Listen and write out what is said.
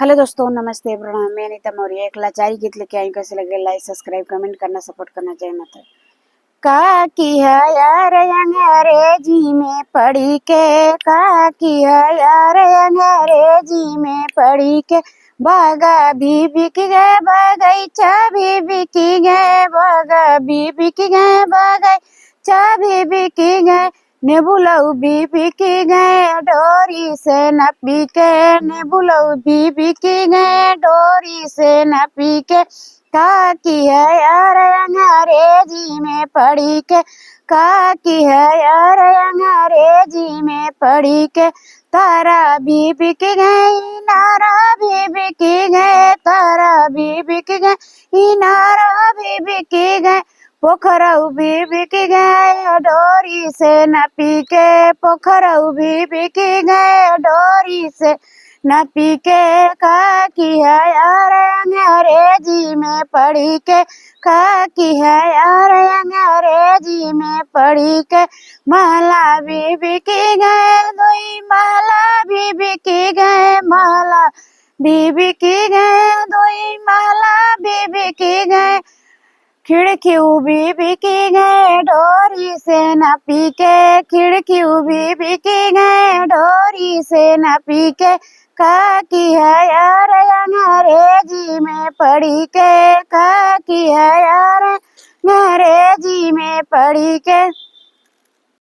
Hello दोस्तों, नमस्ते, प्रणाम। मैं अनीता मौर्य एक लाचारी गीत लेके आई। कैसे लगे लाइक सब्सक्राइब कमेंट करना सपोर्ट करना चाहिए मत। का की है यार अंग्रेजी में पढ़ी के, का की है यार अंग्रेजी में पढ़ी के। बागा भी बिक गए बगीचा भी बिक गए, बागा भी बिक गए बगीचा भी बिक गए। नेबुलऊ भी बिक गए डोरी से नपी के, नेबुलऊ भी बिक गए डोरी से नपी के। का की है यार अंग्रेजी में पढ़ी के, का की है यार अंग्रेजी में पढ़ी के। तारा भी बिक गए नारा भी बिक गए, तारा भी बिक गए नारा भी बिक गए। पोखरऊ भी बिक गए डोरी से नपी के, पोखरऊ भी बिक गए डोरी से नपी के। का की है यार अंग्रेजी में पढ़ी के, का की है यार अंग्रेजी में पढ़ी के। माला भी बिक गए दुई माला भी बिक गए, माला भी बिक गए दुई माला भी बिक गए। खिड़की भी बिक गए डोरी से नपी के, खिड़की भी बिक गए डोरी से नपी के। का की है यार अंग्रेजी में पढ़ी के, का की है यार अंग्रेजी में पढ़ी के।